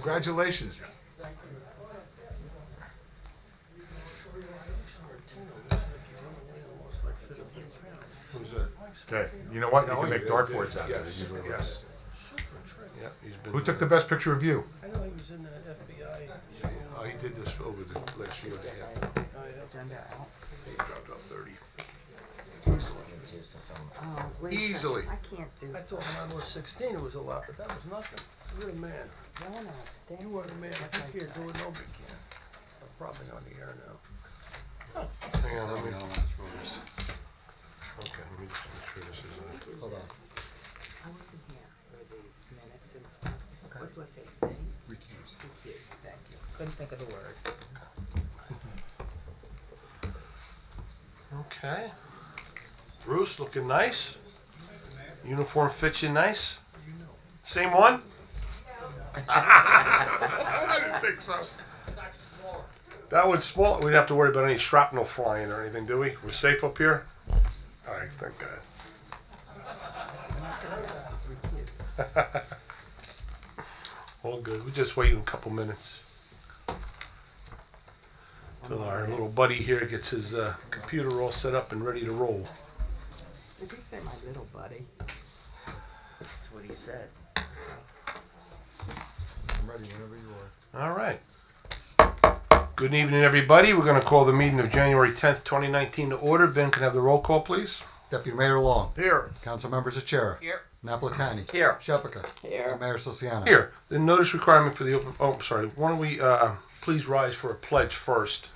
Congratulations. Who's that? Okay, you know what? You can make dartboards out of it. Yes. Yeah, who took the best picture of you? I know he was in the FBI. Oh, he did this over the last year and a half. He dropped off 30. Easily. I can't do I thought when I was 16 it was a lot, but that was nothing. You're a man. No, no, stay. You are a man. I think you're doing no big can. I'm probably on the air now. Hang on, let me throw this. Okay, let me just make sure this is Hold on. I wasn't here for these minutes and stuff. Okay. What do I say? Abstain? recused. Recused. Thank you. Couldn't think of the word. Okay. Bruce, looking nice. Uniform fits you nice. Same one? I didn't think so. That one's small. We don't have to worry about any shrapnel flying or anything, do we? We're safe up here? All right, thank God. All good. We're just waiting a couple minutes till our little buddy here gets his computer all set up and ready to roll. Did you say my little buddy? That's what he said. I'm ready whenever you are. All right. Good evening, everybody. We're going to call the meeting of January 10th, 2019 to order. Ben, can I have the roll call, please? Deputy Mayor Long. Here. Council members Achara. Here. Napolitani. Here. Shephaka. Here. And Mayor Siciano. Here. The notice requirement for the open... Oh, sorry. Why don't we please rise for a pledge first,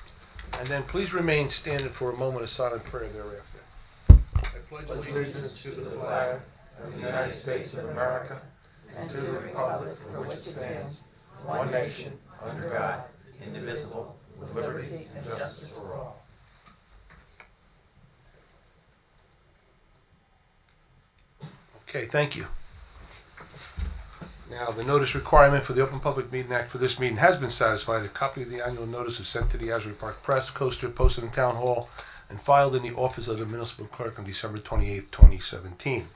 and then please remain standing for a moment of silent prayer thereafter. I pledge allegiance to the flag of the United States of America and to the republic for which it stands, one nation, under God, indivisible, with liberty and justice for all. Okay, thank you. Now, the notice requirement for the Open Public Meeting Act for this meeting has been satisfied. A copy of the annual notice is sent to the Asbury Park Press, coaster posted in Town Hall, and filed in the office of the Municipal Clerk on December 28th, 2017.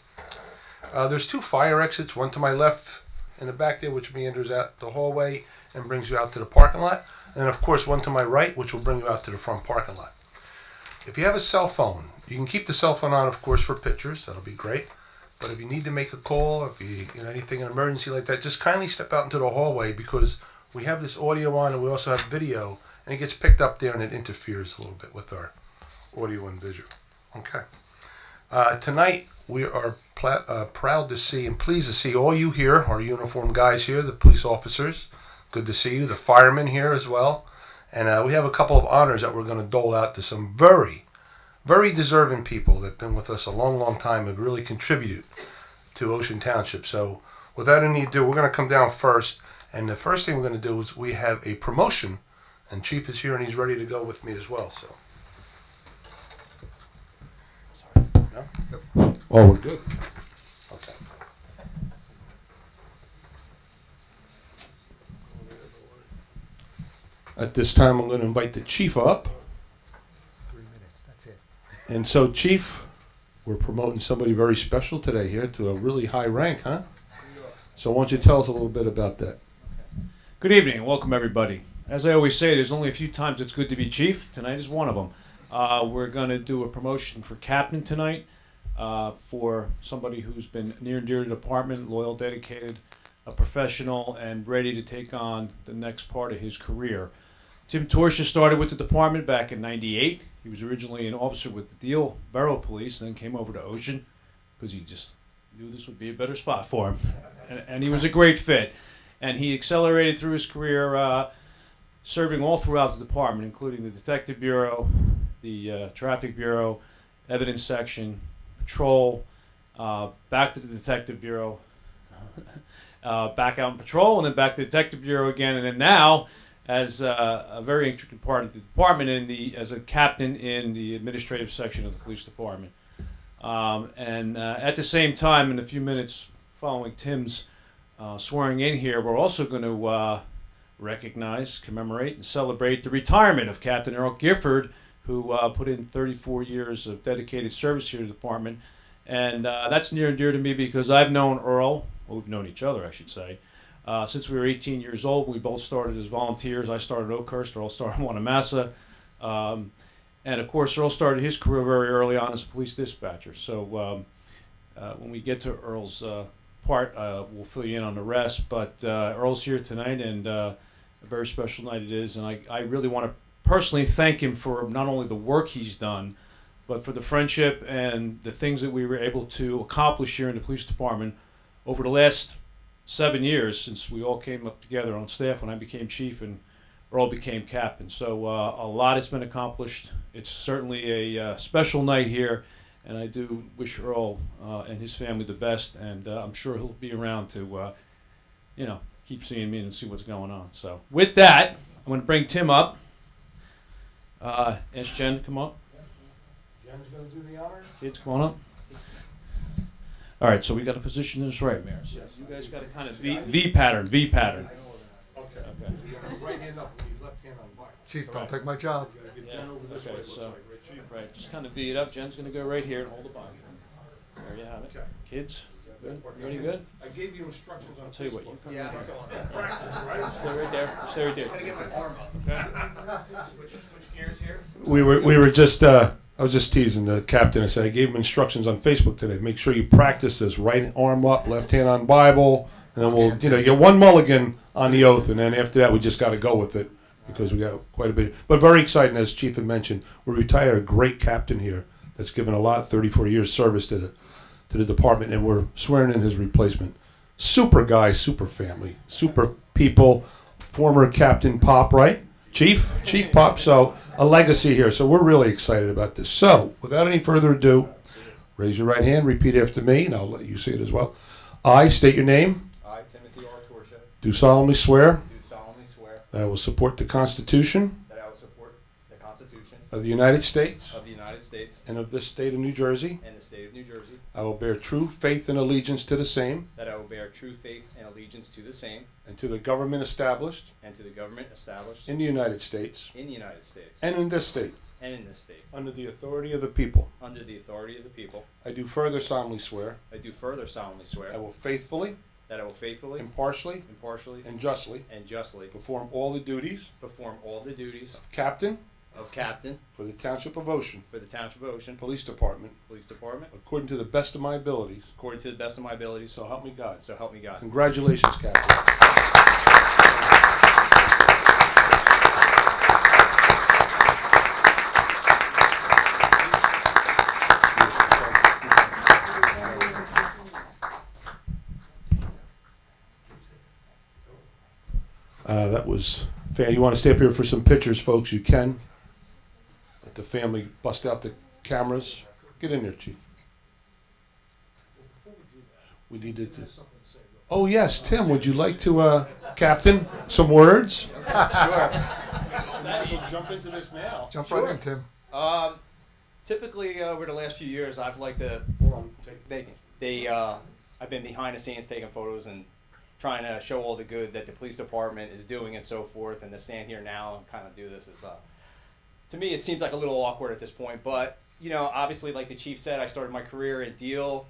There's two fire exits, one to my left in the back there, which meanders out the hallway and brings you out to the parking lot. And then, of course, one to my right, which will bring you out to the front parking lot. If you have a cell phone, you can keep the cell phone on, of course, for pictures. That'll be great. But if you need to make a call, or if you anything, an emergency like that, just kindly step out into the hallway, because we have this audio on and we also have video, and it gets picked up there and it interferes a little bit with our audio and visual. Okay. Tonight, we are proud to see and pleased to see all you here, our uniformed guys here, the police officers. Good to see you. The firemen here as well. And we have a couple of honors that we're going to dole out to some very, very deserving people that have been with us a long, long time and really contributed to Ocean Township. So without any ado, we're going to come down first. And the first thing we're going to do is we have a promotion. And Chief is here and he's ready to go with me as well. So. No? Yep. Oh, we're good. Okay. At this time, I'm going to invite the Chief up. 3 minutes, that's it. And so, Chief, we're promoting somebody very special today here to a really high rank, huh? So why don't you tell us a little bit about that? Good evening and welcome everybody. As I always say, there's only a few times it's good to be chief. Tonight is one of them. We're going to do a promotion for captain tonight for somebody who's been near and dear to the department, loyal, dedicated, a professional, and ready to take on the next part of his career. Tim Torsha started with the department back in '98. He was originally an officer with the Deal Borough Police, then came over to Ocean because he just knew this would be a better spot for him. And he was a great fit. And he accelerated through his career, serving all throughout the department, including the Detective Bureau, the Traffic Bureau, Evidence Section, Patrol, back to the Detective Bureau, back out in Patrol, and then back to the Detective Bureau again, and then now as a very intricate part of the department as a captain in the administrative section of the police department. At the same time, in a few minutes following Tim's swearing in here, we're also going to recognize, commemorate, and celebrate the retirement of Captain Earl Gifford, who put in 34 years of dedicated service here to the department. And that's near and dear to me because I've known Earl, well, we've known each other, I should say, Since we were 18 years old, we both started as volunteers. I started Oakhurst, Earl started Wanamassa. And of course, Earl started his career very early on as a police dispatcher. So when we get to Earl's part, we'll fill you in on the rest. But Earl's here tonight, and a very special night it is. And I really want to personally thank him for not only the work he's done, but for the friendship and the things that we were able to accomplish here in the police department over the last 7 years since we all came up together on staff when I became chief and Earl became captain. So a lot has been accomplished. It's certainly a special night here, and I do wish Earl and his family the best, and I'm sure he'll be around to, keep seeing me and see what's going on. So with that, I'm going to bring Tim up. Ask Jen to come up. Jen's gonna do the honors? Kids, come on up. All right, so we got to position this right, Mayor. So you guys got to kind of V pattern. Okay. Okay. You have your right hand up, and your left hand on Bible. Chief, don't take my job. You gotta get Yeah. Jen over this way, Okay, looks so- like, right, Chief? Right, just kind of V it up. Jen's going to go right here and hold the Bible. There you have it. Okay. Kids, good? Ready, good? I gave you instructions on I'll tell you what, you Facebook. come Yeah, right I here. saw it. Practice, right? Stay right there. Stay right there. Gotta get my arm up. Okay. Switch gears here. We were just, I was just teasing the captain. I said, I gave him instructions on Facebook today. Make sure you practice this. Right arm up, left hand on Bible. And then we'll, you get one mulligan on the oath. And then after that, we just got to go with it because we got quite a bit. But very exciting, as Chief had mentioned. We retired a great captain here that's given a lot, 34 years service to the department. And we're swearing in his replacement. Super guy, super family, super people. Former Captain Pop, right? Chief Pop, so a legacy here. So we're really excited about this. So without any further ado, raise your right hand, repeat after me, and I'll let you say it as well. I state your name, I, Timothy R. Torsha, do solemnly swear do solemnly swear that I will support the Constitution that I will support the Constitution of the United States of the United States and of this state of New Jersey. and the state of New Jersey, I will bear true faith and allegiance to the same that I will bear true faith and allegiance to the same and to the government established and to the government established in the United States in the United States and in this state and in this state, under the authority of the people. under the authority of the people. I do further solemnly swear I do further solemnly I swear will faithfully, that I will faithfully, impartially, impartially, and justly and justly perform all the duties perform all the duties of captain of captain for the Township of Ocean for the Township of Ocean Police Department Police Department according to the best of my abilities. according to the best of my abilities. So help me God. So help me God. Congratulations, Captain. That was fan. You want to stay up here for some pictures, folks? You can. Let the family bust out the cameras. Get in there, Chief. We needed to. Oh yes, Tim. Would you like to, Captain, some words? Sure. Jump into this now. Jump right in, Tim. Typically, over the last few years, I've liked to. I've been behind the scenes taking photos and trying to show all the good that the police department is doing and so forth. And to stand here now and kind of do this is, to me, it seems like a little awkward at this point. But obviously, like the chief said, I started my career in Deal,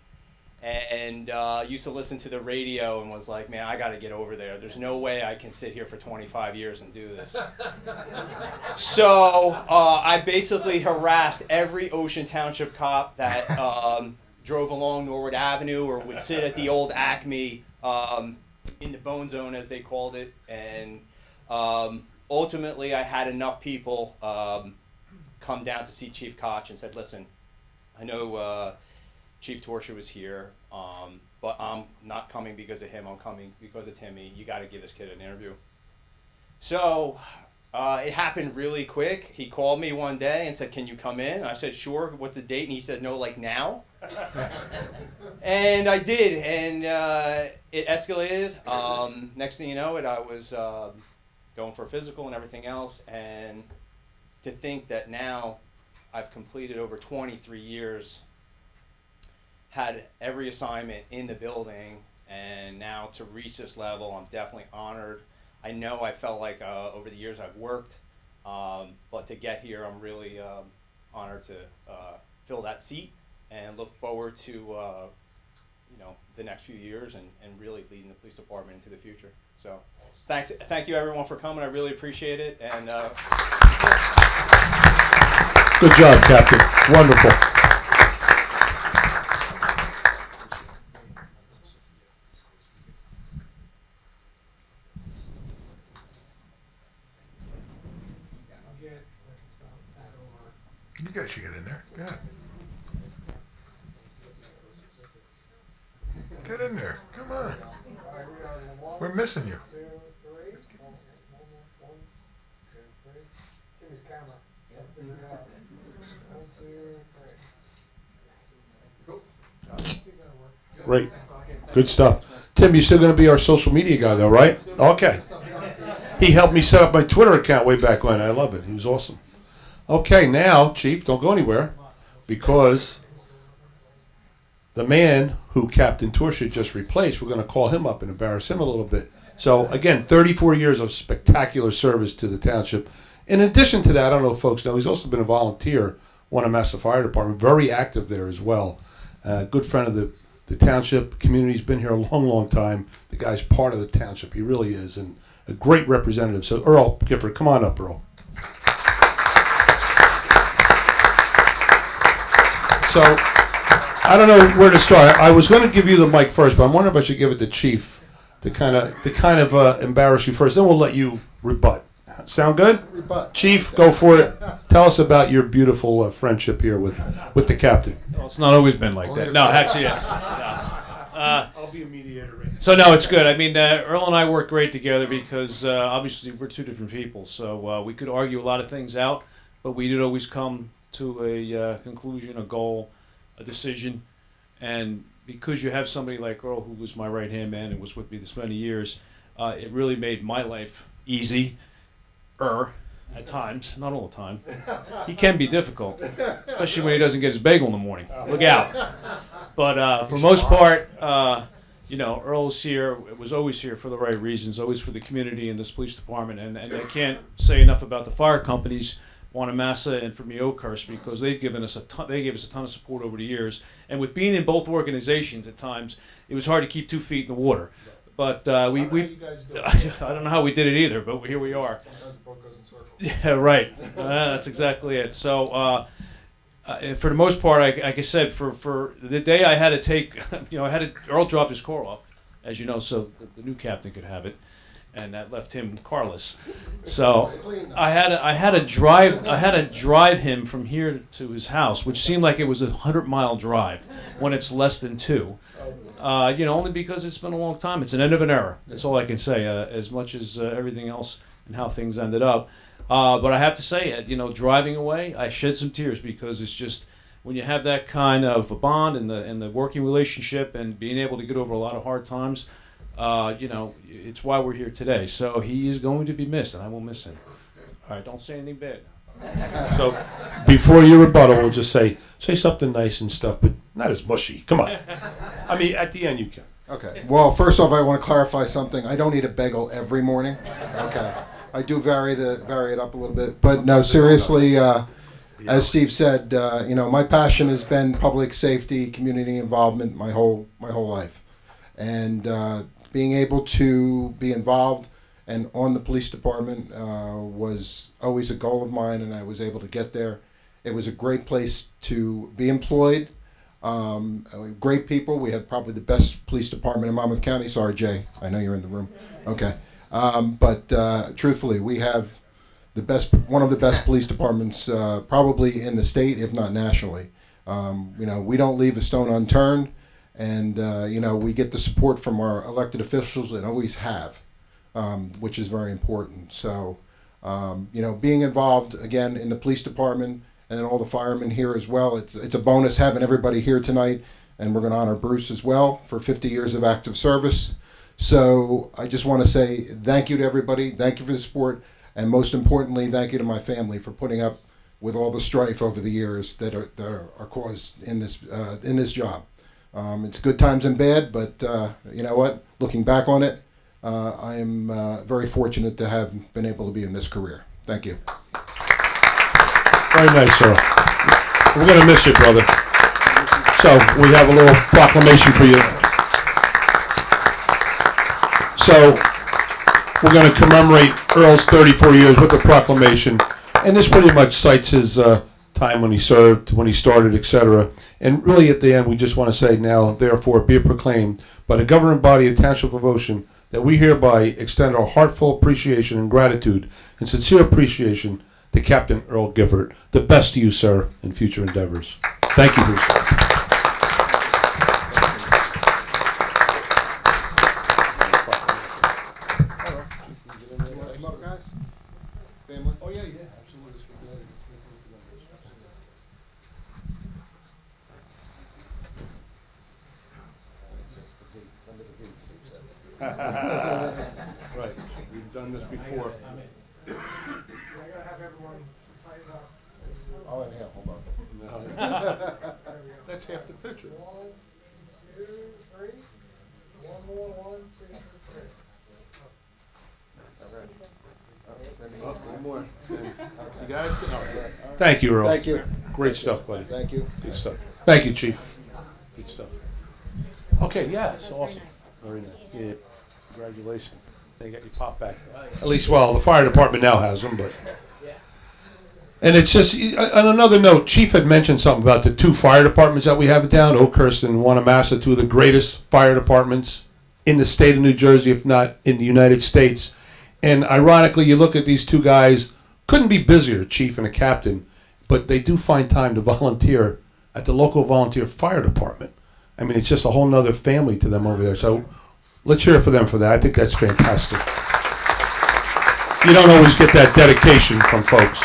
and used to listen to the radio and was like, man, I got to get over there. There's no way I can sit here for 25 years and do this. So I basically harassed every Ocean Township cop that drove along Norwood Avenue or would sit at the old Acme in the bone zone, as they called it. And ultimately, I had enough people come down to see Chief Koch and said, listen, I know Chief Torsha was here, but I'm not coming because of him. I'm coming because of Timmy. You got to give this kid an interview. So it happened really quick. He called me one day and said, can you come in? I said, sure. What's the date? And he said, no, like now. And I did, and it escalated. Next thing you know, I was going for a physical and everything else. And to think that now I've completed over 23 years, had every assignment in the building, and now to reach this level, I'm definitely honored. I know I felt like over the years I've worked, but to get here, I'm really honored to fill that seat and look forward to the next few years and really leading the police department into the future. So thank you everyone for coming. I really appreciate it. And Good job, Captain. Wonderful. You guys should get in there. Go ahead. Get in there. Come on. We're missing you. Great. Good stuff. Tim, you're still going to be our social media guy, though, right? Okay. He helped me set up my Twitter account way back when. I love it. He was awesome. Okay, now, Chief, don't go anywhere, because the man who Captain Township just replaced, we're going to call him up and embarrass him a little bit. So, again, 34 years of spectacular service to the township. In addition to that, I don't know if folks know, he's also been a volunteer, one of Monmouth Fire Department, very active there as well. Good friend of the township community. He's been here a long, long time. The guy's part of the township. He really is, and a great representative. So, Earl Gifford, come on up, Earl. So, I don't know where to start. I was going to give you the mic first, but I'm wondering if I should give it to Chief to kind of embarrass you first. Then we'll let you rebut. Sound good? Rebut. Chief, go for it. Tell us about your beautiful friendship here with the captain. Well, it's not always been like that. No, actually, yes. No. I'll be a mediator. So no, it's good. I mean, Earl and I work great together because obviously we're two different people. So we could argue a lot of things out, but we did always come to a conclusion, a goal, a decision. And because you have somebody like Earl, who was my right-hand man and was with me this many years, it really made my life easy. At times, not all the time. He can be difficult, especially when he doesn't get his bagel in the morning. Look out. But for the most part, Earl's here, was always here for the right reasons, always for the community and this police department. And I can't say enough about the fire companies, Wanamassa and from Oakhurst, because they've given us they gave us a ton of support over the years. And with being in both organizations at times, it was hard to keep 2 feet in the water. But I don't know how we did it either, but here we are. Yeah, right. That's exactly it. So, for the most part, like I said, for the day I had to take, Earl dropped his car off, as you know, so the new captain could have it, and that left him carless. So I had to drive him from here to his house, which seemed like it was a 100-mile drive when it's less than 2. Only because it's been a long time. It's an end of an era. That's all I can say, as much as everything else and how things ended up. But I have to say, driving away, I shed some tears because it's just when you have that kind of a bond and the working relationship and being able to get over a lot of hard times, it's why we're here today. So he is going to be missed, and I will miss him. All right, don't say anything bad. So before you rebuttal, we'll just say something nice and stuff, but not as mushy. Come on. I mean, at the end you can. Okay. Well, first off, I want to clarify something. I don't eat a bagel every morning. Okay. I do vary it up a little bit, but no, seriously. As Steve said, my passion has been public safety, community involvement my whole life, and being able to be involved and on the police department was always a goal of mine, and I was able to get there. It was a great place to be employed. Great people. We had probably the best police department in Monmouth County. Sorry, Jay. I know you're in the room. Okay. But truthfully, we have one of the best police departments probably in the state, if not nationally. We don't leave a stone unturned, and we get the support from our elected officials and always have, which is very important. So, being involved again in the police department and then all the firemen here as well. It's a bonus having everybody here tonight, and we're going to honor Bruce as well for 50 years of active service. So I just want to say thank you to everybody. Thank you for the support. And most importantly, thank you to my family for putting up with all the strife over the years that are caused in this job. It's good times and bad, but you know what? Looking back on it, I am very fortunate to have been able to be in this career. Thank you. Very nice, sir. We're going to miss you, brother. So we have a little proclamation for you. so we're going to commemorate Earl's 34 years with the proclamation, and this pretty much cites his time when he served, when he started, etc. And really at the end, we just want to say now, therefore, be it proclaimed by the governing body of Township of Ocean that we hereby extend our heartfelt appreciation and gratitude and sincere appreciation to Captain Earl Gifford. The best to you, sir, in future endeavors. Thank you, Bruce. Family? Oh, yeah, absolutely. Right, we've done this before. I gotta have everyone tighten up. Oh, and hold on. That's half the picture. 1, 2, 3. One more, 1, 2, 3. Oh, one more. You got it? All right. Thank you, Earl. Thank you. Great stuff, buddy. Thank you. Good stuff. Thank you, Chief. Good stuff. Okay, yes, awesome. Very nice. Yeah. Congratulations. They got your pop back. At least, well, the fire department now has them, but. And it's just, on another note, Chief had mentioned something about the 2 fire departments that we have in town, Oakhurst and Wanamassa, 2 of the greatest fire departments in the state of New Jersey, if not in the United States. And ironically, you look at these 2 guys, couldn't be busier, chief and a captain, but they do find time to volunteer at the local volunteer fire department. I mean, it's just a whole nother family to them over there. So let's cheer for them for that. I think that's fantastic. You don't always get that dedication from folks.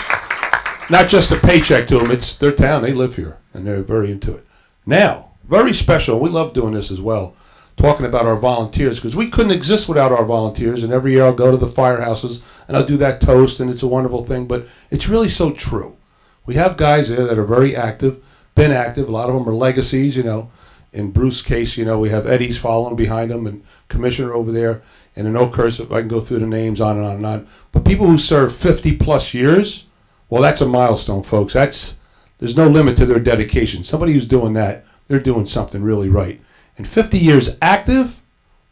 Not just a paycheck to them, it's their town, they live here, and they're very into it. Now, very special, we love doing this as well, talking about our volunteers, because we couldn't exist without our volunteers, and every year I'll go to the firehouses, and I'll do that toast, and it's a wonderful thing, but it's really so true. We have guys there that are very active, been active, a lot of them are legacies, you know. In Bruce's case, you know, we have Eddie's following behind him, and Commissioner over there, and in Oakhurst, if I can go through the names on and on and on. But people who serve 50 plus years, well, that's a milestone, folks. There's no limit to their dedication. Somebody who's doing that, they're doing something really right. And 50 years active,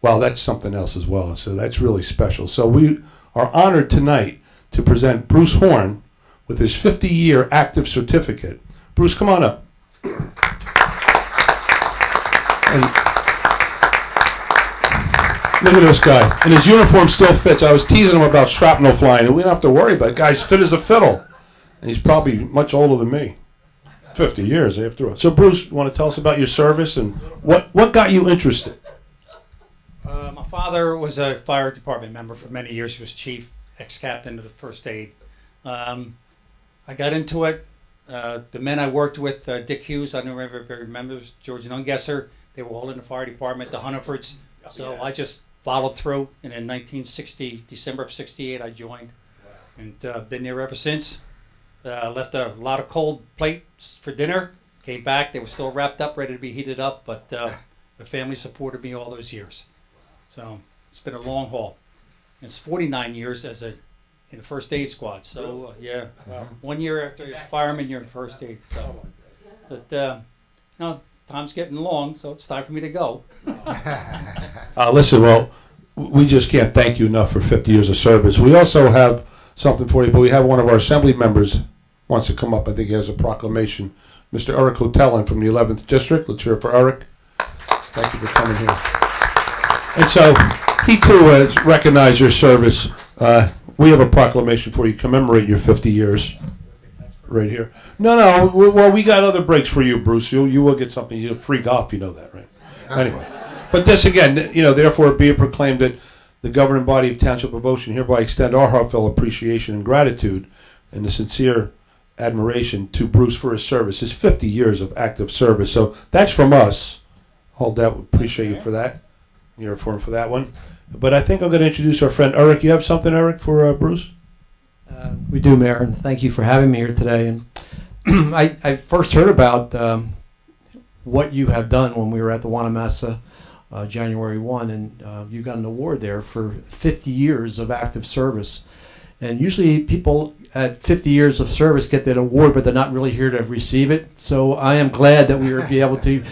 well, that's something else as well. So that's really special. So we are honored tonight to present Bruce Horn with his 50-year active certificate. Bruce, come on up. And look at this guy. And his uniform still fits. I was teasing him about shrapnel flying, and we don't have to worry about it. Guy's fit as a fiddle. And he's probably much older than me. 50 years after all. So, Bruce, you want to tell us about your service and what got you interested? My father was a fire department member for many years. He was chief, ex-captain of the first aid. I got into it. The men I worked with, Dick Hughes, I don't remember if everybody remembers, George Nungesser, they were all in the fire department, the Hunnifords. So I just followed through, and in 1960, December of 68, I joined, and been there ever since. Left a lot of cold plates for dinner, came back, they were still wrapped up, ready to be heated up, but the family supported me all those years. So it's been a long haul. And it's 49 years as in the first aid squad. So yeah, 1 year after you're a fireman, you're in first aid. So, but no, time's getting long, so it's time for me to go. Listen, well, we just can't thank you enough for 50 years of service. We also have something for you, but we have one of our assembly members wants to come up. I think he has a proclamation. Mr. Eric Hotelin from the 11th District. Let's hear it for Eric. Thank you for coming here. And so he too has recognized your service. We have a proclamation for you, commemorate your 50 years. Right here. No, well, we got other breaks for you, Bruce. You will get something. You free golf, you know that, right? Anyway, but this again, you know, therefore be it proclaimed that the governing body of Township of Ocean hereby extend our heartfelt appreciation and gratitude and the sincere admiration to Bruce for his service, his 50 years of active service. So that's from us. Hold that. We appreciate you for that. You're for him for that one. But I think I'm going to introduce our friend Eric. You have something, Eric, for Bruce? We do, Mayor, and thank you for having me here today. And I first heard about what you have done when we were at the Wanamassa January 1, and you got an award there for 50 years of active service. And usually people at 50 years of service get that award, but they're not really here to receive it. So I am glad that we will be able to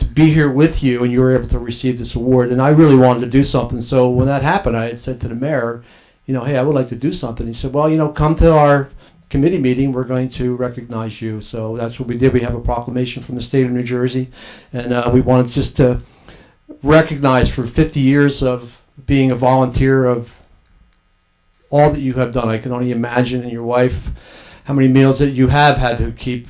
to be here with you, and you were able to receive this award. And I really wanted to do something. So when that happened, I had said to the mayor, hey, I would like to do something. He said, well, come to our committee meeting. We're going to recognize you. So that's what we did. We have a proclamation from the state of New Jersey, and we wanted just to recognize for 50 years of being a volunteer, of all that you have done. I can only imagine, and your wife, how many meals that you have had to keep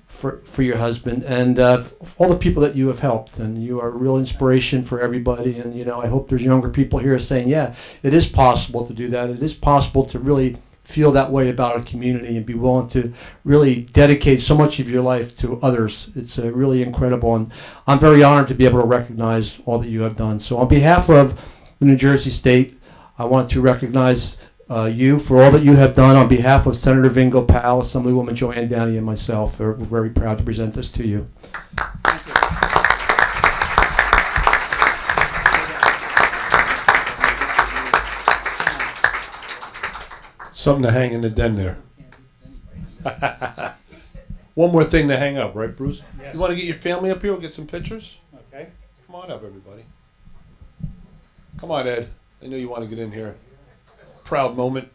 for your husband, and all the people that you have helped. And you are a real inspiration for everybody. And I hope there's younger people here saying, yeah, it is possible to do that. It is possible to really feel that way about a community and be willing to really dedicate so much of your life to others. It's really incredible, and I'm very honored to be able to recognize all that you have done. So on behalf of the New Jersey State, I want to recognize you for all that you have done. On behalf of Senator Vingo Powell, Assemblywoman Joanne Downey, and myself, we're very proud to present this to you. Thank you. Something to hang in the den there. One more thing to hang up, right, Bruce? Yes. You want to get your family up here? We'll get some pictures. Okay. Come on up, everybody. Come on, Ed. I know you want to get in here. Proud moment.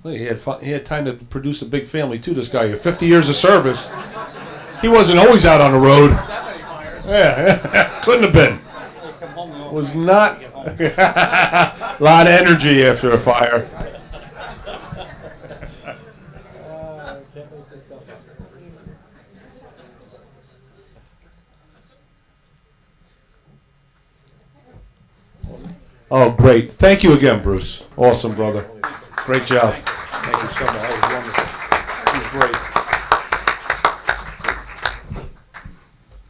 Look, he had time to produce a big family too. This guy here, 50 years of service. He wasn't always out on the road. Yeah, couldn't have been. Was not a lot of energy after a fire. Oh, great. Thank you again, Bruce. Awesome, brother. Great job. Thank you so much. That was wonderful. That was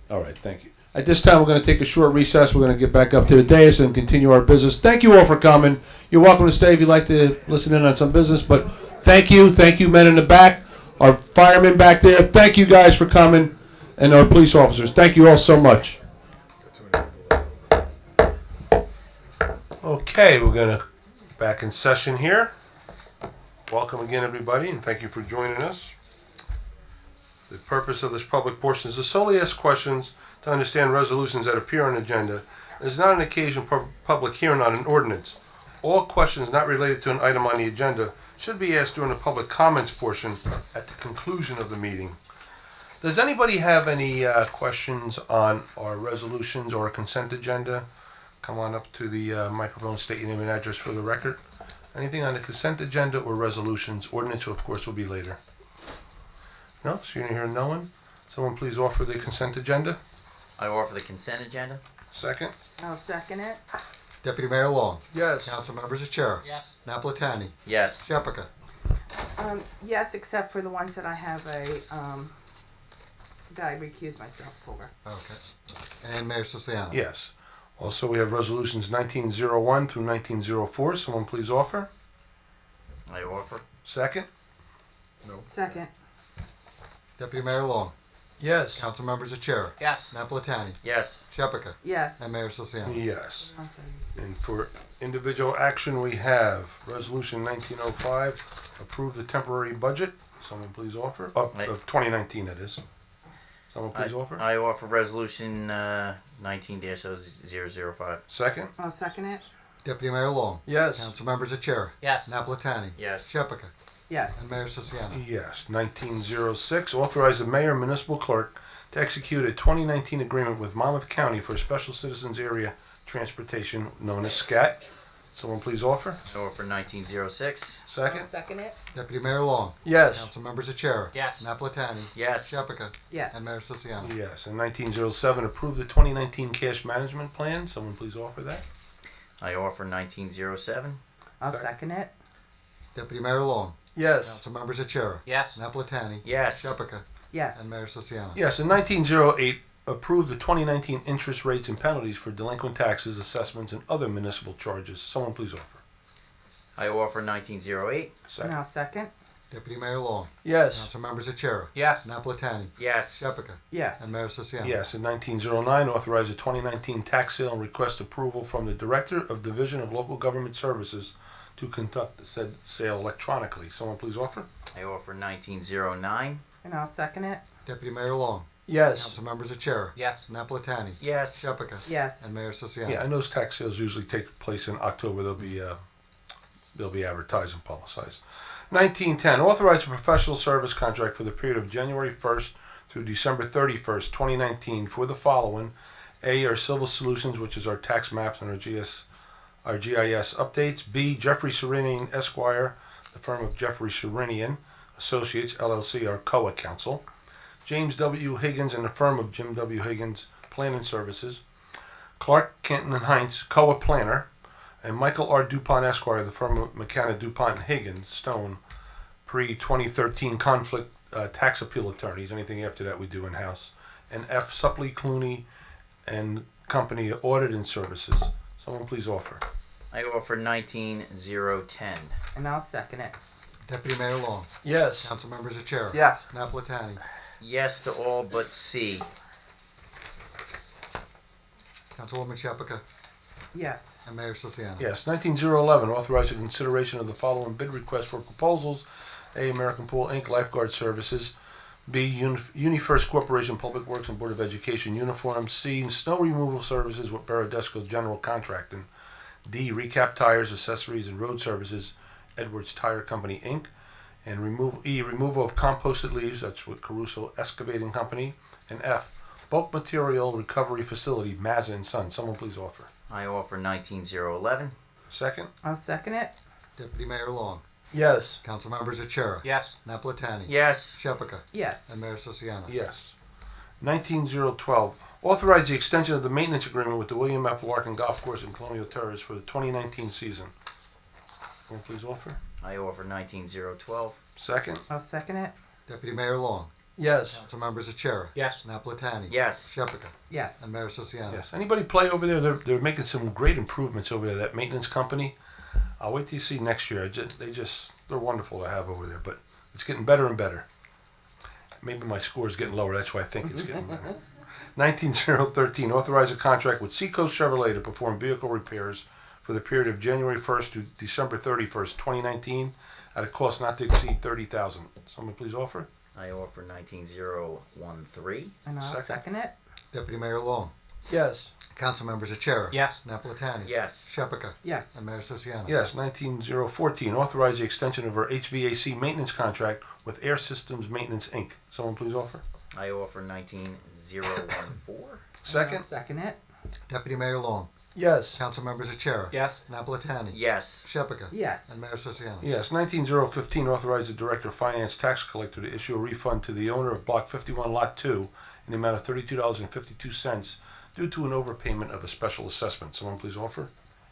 great. All right, thank you. At this time, we're going to take a short recess. We're going to get back up to the dais and continue our business. Thank you all for coming. You're welcome to stay if you'd like to listen in on some business, but thank you. Thank you, men in the back, our firemen back there. Thank you guys for coming, and our police officers. Thank you all so much. Okay, we're going to back in session here. Welcome again, everybody, and thank you for joining us. The purpose of this public portion is to solely ask questions to understand resolutions that appear on the agenda. It is not an occasion for public hearing on an ordinance. All questions not related to an item on the agenda should be asked during the public comments portion at the conclusion of the meeting. Does anybody have any questions on our resolutions or consent agenda? Come on up to the microphone, state your name and address for the record. Anything on the consent agenda or resolutions? Ordinance, of course, will be later. No? So you're hearing no one? Someone please offer the consent agenda. I offer the consent agenda. Second? I'll second it. Deputy Mayor Long. Yes. Council members Achara. Yes. Napolitani. Yes. Shephaka. Yes, except for the ones that I have that I recuse myself for. Okay. And Mayor Siciliano. Yes. Also, we have resolutions 1901 through 1904. Someone please offer. I offer. Second? Second. Deputy Mayor Long. Yes. Council members Achara. Yes. Napolitani. Yes. Shephaka. Yes. And Mayor Siciliano. Yes. I'll say. And for individual action, we have Resolution 1905, approve the temporary budget. Someone please offer. Of 2019, that is. Someone please offer. I offer resolution 19-0005. Second? I'll second it. Deputy Mayor Long. Yes. Council members Achara. Yes. Napolitani. Yes. Shephaka. Yes. And Mayor Siciliano. Yes. 1906, authorize the mayor and municipal clerk to execute a 2019 agreement with Monmouth County for Special Citizens Area Transportation, known as SCAT. Someone please offer. I offer 1906. Second? I'll second it. Deputy Mayor Long. Yes. Council members Achara. Yes. Napolitani. Yes. Shephaka. Yes. And Mayor Siciliano. Yes. And 1907, approve the 2019 cash management plan. Someone please offer that. I offer 1907. I'll second it. Deputy Mayor Long. Yes. Council members Achara. Yes. Napolitani. Yes. Shephaka. Yes. And Mayor Siciliano. Yes. In 1908, approve the 2019 interest rates and penalties for delinquent taxes, assessments, and other municipal charges. Someone please offer. I offer 1908. And Second. I'll second. Deputy Mayor Long. Yes. Council members Achara. Yes. Napolitani. Yes. Shephaka. Yes. And Mayor Siciliano. Yes. In 1909, authorize the 2019 tax sale and request approval from the Director of Division of Local Government Services to conduct the said sale electronically. Someone please offer. I offer 1909. And I'll second it. Deputy Mayor Long. Yes. Council members Achara. Yes. Napolitani. Yes. Shephaka. Yes. And Mayor Siciano. Yeah, and those tax sales usually take place in October. They'll be advertised and publicized. 1910, authorize a professional service contract for the period of January 1st through December 31st, 2019 for the following. A, our Civil Solutions, which is our tax maps and our GIS updates. B, Jeffrey Serenian Esquire, the firm of Jeffrey Serenian Associates, LLC, our COA counsel. James W. Higgins and the firm of Jim W. Higgins Planning Services. Clark, Kenton, and Heinz, COA Planner. And Michael R. DuPont Esquire, the firm of McKenna, DuPont, and Higgins, Stone, pre-2013 conflict tax appeal attorneys. Anything after that we do in-house. And F. Supley, Clooney, and Company Audit and Services. Someone please offer. I offer 19010. And I'll second it. Deputy Mayor Long. Yes. Council members Achara. Yes. Napolitani. Yes to all but C. Councilwoman Shephaka. Yes. And Mayor Siciano. Yes. 19011, authorize the consideration of the following bid requests for proposals. A, American Pool Inc. Lifeguard Services. B, UniFirst Corporation Public Works and Board of Education Uniforms. C, Snow Removal Services with Baradesco General Contracting. D, Recap Tires, Accessories, and Road Services, Edwards Tire Company, Inc. And removal of composted leaves, that's with Caruso Excavating Company. And F, Bulk Material Recovery Facility, Mazza and Son. Someone please offer. I offer 19011. Second? I'll second it. Deputy Mayor Long. Yes. Council members Achara. Yes. Napolitani. Yes. Shephaka. Yes. And Mayor Siciano. Yes. 19012, authorize the extension of the maintenance agreement with the William F. Larkin Golf Course in Colonial Terrace for the 2019 season. Someone please offer. I offer 19012. Second? I'll second it. Deputy Mayor Long. Yes. Council members Achara. Yes. Napolitani. Yes. Shephaka. Yes. And Mayor Siciano. Yes. Anybody play over there? They're making some great improvements over there, that maintenance company. I'll wait till you see next year. They're wonderful to have over there, but it's getting better and better. Maybe my score is getting lower. That's why I think it's getting better. 19013, authorize a contract with Seacoast Chevrolet to perform vehicle repairs for the period of January 1st to December 31st, 2019, at a cost not to exceed $30,000. Someone please offer. I offer 19013. And I'll Second. second it. Deputy Mayor Long. Yes. Council members Achara. Yes. Napolitani. Yes. Shephaka. Yes. And Mayor Siciano. Yes. 19014, authorize the extension of our HVAC maintenance contract with Air Systems Maintenance, Inc. Someone please offer. I offer 19014. Second? I'll second it. Deputy Mayor Long. Yes. Council members Achara. Yes. Napolitani. Yes. Shephaka. Yes. And Mayor Siciano. Yes, 19015, authorize the Director of Finance Tax Collector to issue a refund to the owner of Block 51, Lot 2 in the amount of $32.52 due to an overpayment of a special assessment. Someone please offer.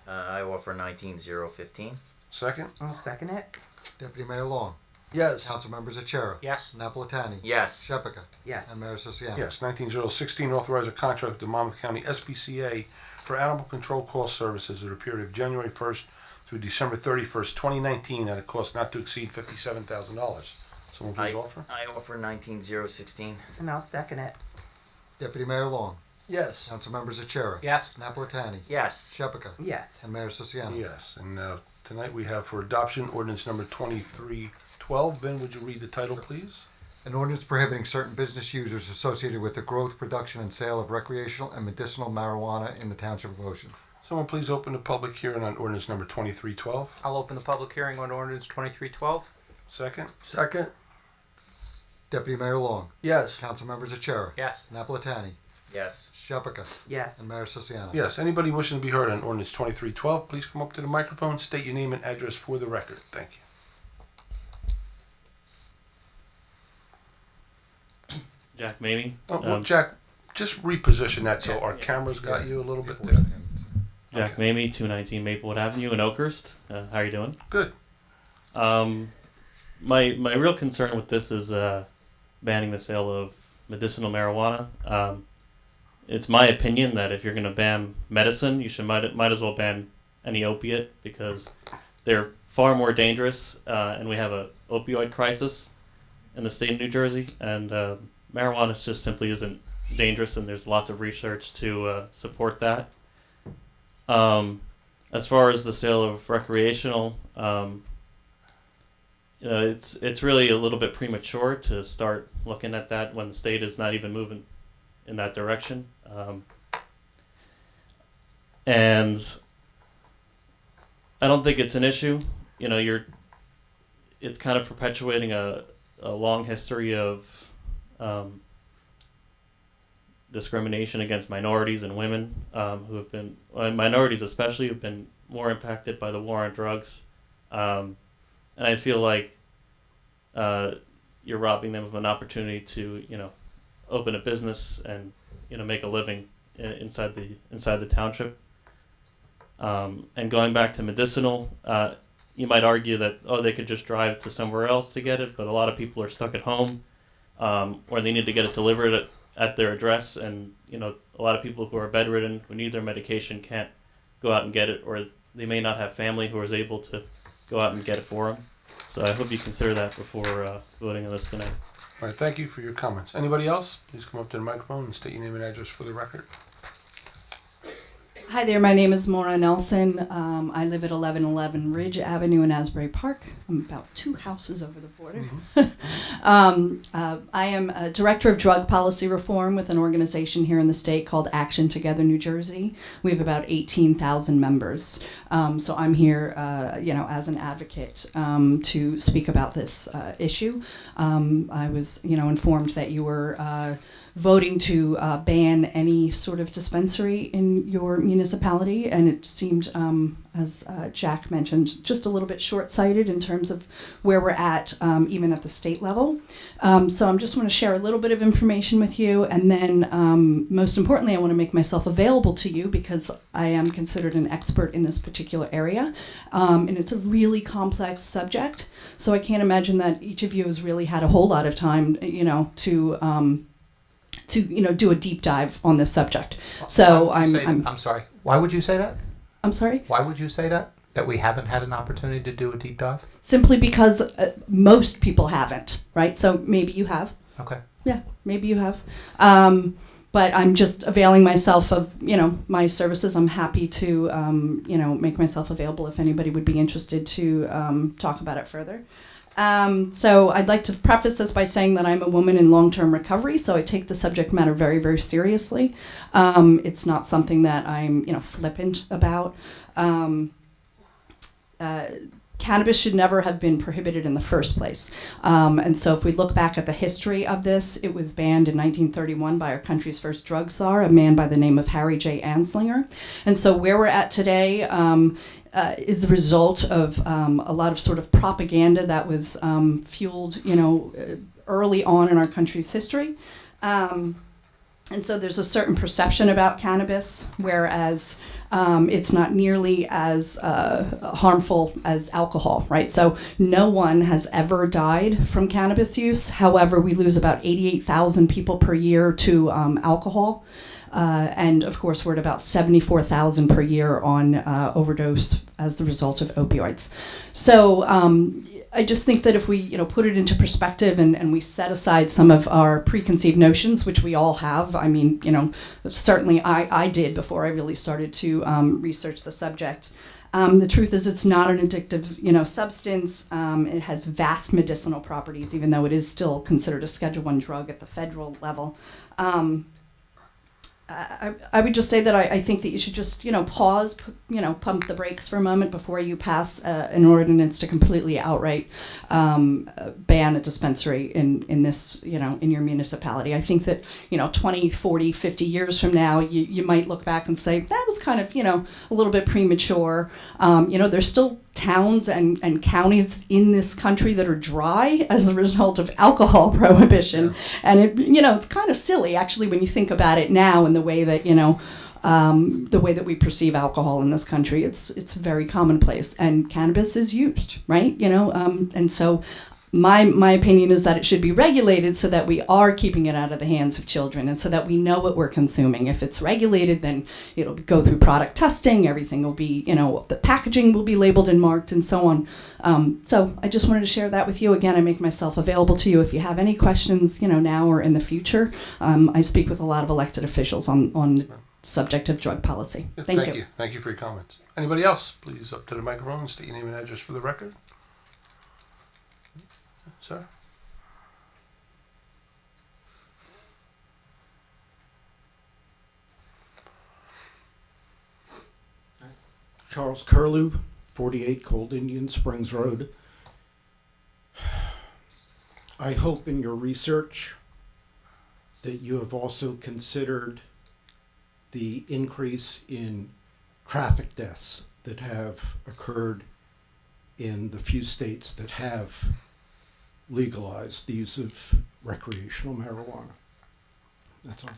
I offer 19015. Second? I'll second it. Deputy Mayor Long. Yes. Council members Achara. Yes. Napolitani. Yes. Shephaka. Yes. And Mayor Siciano. Yes, 19016, authorize a contract with the Monmouth County SPCA for animal control cost services at a period of January 1st through December 31st, 2019, at a cost not to exceed $57,000. Someone please offer. I offer 19016. And I'll second it. Deputy Mayor Long. Yes. Council members Achara. Yes. Napolitani. Yes. Shephaka. Yes. And Mayor Siciano. Yes, and tonight we have for adoption ordinance number 2312. Ben, would you read the title, please? An ordinance prohibiting certain business users associated with the growth, production, and sale of recreational and medicinal marijuana in the Township of Ocean. Someone please open the public hearing on ordinance number 2312. I'll open the public hearing on ordinance 2312. Second? Second. Deputy Mayor Long. Yes. Council members Achara. Yes. Napolitani. Yes. Shephaka. Yes. And Mayor Siciano. Yes, anybody wishing to be heard on ordinance 2312, please come up to the microphone, state your name and address for the record. Thank you. Jack Mamie. Well, Jack, just reposition that so our cameras got you a little bit there. Jack Okay. Mamie, 219 Maplewood Avenue in Oakhurst. How are you doing? Good. My real concern with this is banning the sale of medicinal marijuana. It's my opinion that if you're going to ban medicine, you should might as well ban any opiate because they're far more dangerous, and we have a opioid crisis in the state of New Jersey, and marijuana just simply isn't dangerous, and there's lots of research to support that. As far as the sale of recreational, it's really a little bit premature to start looking at that when the state is not even moving in that direction. And I don't think it's an issue. It's kind of perpetuating a long history of discrimination against minorities and women who have been, minorities especially, who have been more impacted by the war on drugs. And I feel like you're robbing them of an opportunity to, open a business and, make a living inside the township. And going back to medicinal, you might argue that, they could just drive to somewhere else to get it, but a lot of people are stuck at home, or they need to get it delivered at their address, and a lot of people who are bedridden, who need their medication, can't go out and get it, or they may not have family who is able to go out and get it for them. So I hope you consider that before voting on this tonight. All right, thank you for your comments. Anybody else? Please come up to the microphone and state your name and address for the record. Hi there, my name is Maura Nelson. I live at 1111 Ridge Avenue in Asbury Park. I'm about 2 houses over the border. I am a director of drug policy reform with an organization here in the state called Action Together New Jersey. We have about 18,000 members. So I'm here, as an advocate to speak about this issue. I was, informed that you were voting to ban any sort of dispensary in your municipality, and it seemed, as Jack mentioned, just a little bit short-sighted in terms of where we're at, even at the state level. So I just want to share a little bit of information with you, and then most importantly, I want to make myself available to you because I am considered an expert in this particular area, and it's a really complex subject, so I can't imagine that each of you has really had a whole lot of time, to do a deep dive on this subject. So I'm sorry. Why would you say that? I'm sorry? Why would you say that? That we haven't had an opportunity to do a deep dive? Simply because most people haven't, right? So maybe you have. Okay. Yeah, maybe you have. But I'm just availing myself of, my services. I'm happy to, make myself available if anybody would be interested to talk about it further. So I'd like to preface this by saying that I'm a woman in long-term recovery, so I take the subject matter very, very seriously. It's not something that I'm, flippant about. Cannabis should never have been prohibited in the first place. And so if we look back at the history of this, it was banned in 1931 by our country's first drug czar, a man by the name of Harry J. Anslinger. And so where we're at today is the result of a lot of sort of propaganda that was fueled, early on in our country's history. And so there's a certain perception about cannabis, whereas it's not nearly as harmful as alcohol, right? So no one has ever died from cannabis use. However, we lose about 88,000 people per year to alcohol. And of course, we're at about 74,000 per year on overdose as the result of opioids. So I just think that if we, put it into perspective and we set aside some of our preconceived notions, which we all have. I mean, certainly I did before I really started to research the subject. The truth is it's not an addictive, substance. It has vast medicinal properties, even though it is still considered a Schedule I drug at the federal level. I would just say that I think that you should just, pause, pump the brakes for a moment before you pass an ordinance to completely outright ban a dispensary in this, in your municipality. I think that, 20, 40, 50 years from now, you might look back and say, that was kind of, a little bit premature. There's still towns and counties in this country that are dry as a result of alcohol prohibition. Yeah. And it's kind of silly actually when you think about it now and the way that, the way that we perceive alcohol in this country. It's very commonplace, and cannabis is used, right? And so my opinion is that it should be regulated so that we are keeping it out of the hands of children and so that we know what we're consuming. If it's regulated, then it'll go through product testing, everything will be, the packaging will be labeled and marked and so on. So I just wanted to share that with you. Again, I make myself available to you if you have any questions, now or in the future. I speak with a lot of elected officials on the subject of drug policy. Thank you. Thank you for your comments. Anybody else? Please up to the microphone and state your name and address for the record. sir? Charles Curlew, 48 Cold Indian Springs Road. I hope in your research that you have also considered the increase in traffic deaths that have occurred in the few states that have legalized the use of recreational marijuana. That's all.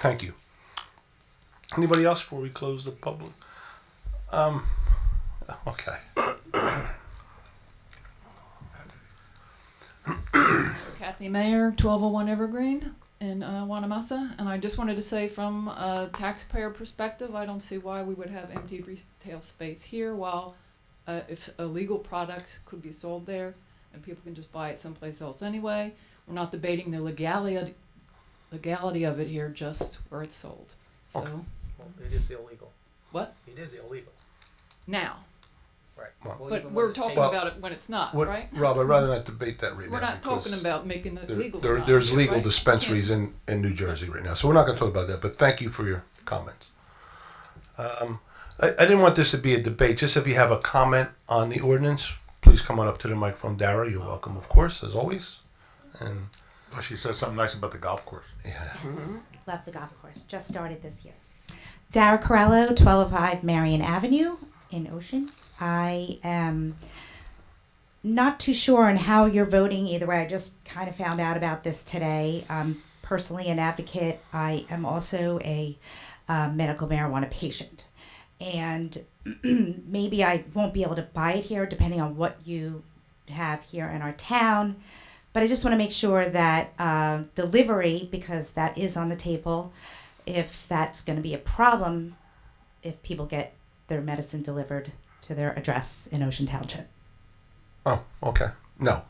Thank you. Anybody else before we close the public? Okay. Kathy Mayer, 1201 Evergreen in Wanamassa, and I just wanted to say from a taxpayer perspective, I don't see why we would have empty retail space here while if illegal products could be sold there and people can just buy it someplace else anyway. We're not debating the legality of it here, just where it's sold. So, Well, it is illegal. what? It is illegal. Now. Right. Well, But we're talking about it when it's not, right? Rob, I'd rather not debate that right We're now. not talking about making it legal. There's legal right? dispensaries in New Jersey right now, so we're not going to talk about that. But thank you for your comments. I didn't want this to be a debate. Just if you have a comment on the ordinance, please come on up to the microphone. Dara, you're welcome, of course, as always. And She said something nice about the golf course. yeah, Love the golf course. Just started this year. Dara Corallo, 1205 Marion Avenue in Ocean. I am not too sure on how you're voting either way. I just kind of found out about this today. I'm personally an advocate. I am also a medical marijuana patient. And maybe I won't be able to buy it here depending on what you have here in our town. But I just want to make sure that delivery, because that is on the table, if that's going to be a problem, if people get their medicine delivered to their address in Ocean Township. oh, okay. No,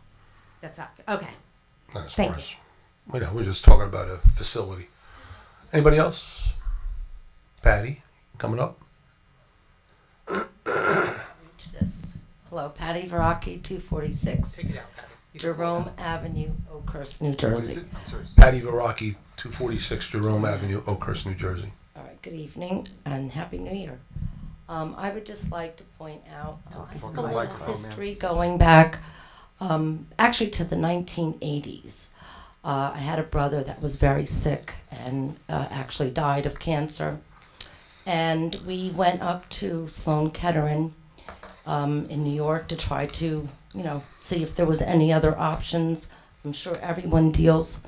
That's not, okay. not as Thank far as we're just talking about a facility. Anybody else? Patty, coming up. This. Hello, Patty Veraki, 246 Take it out, Patty. Jerome Avenue, Oakhurst, New Jersey. Patty Veraki, 246 Jerome Avenue, Oakhurst, New Jersey. All right, good evening and Happy New Year. I would just like to point out I have a lot of history going back actually to the 1980s. I had a brother that was very sick and actually died of cancer. And we went up to Sloan Kettering in New York to try to, see if there was any other options. I'm sure everyone deals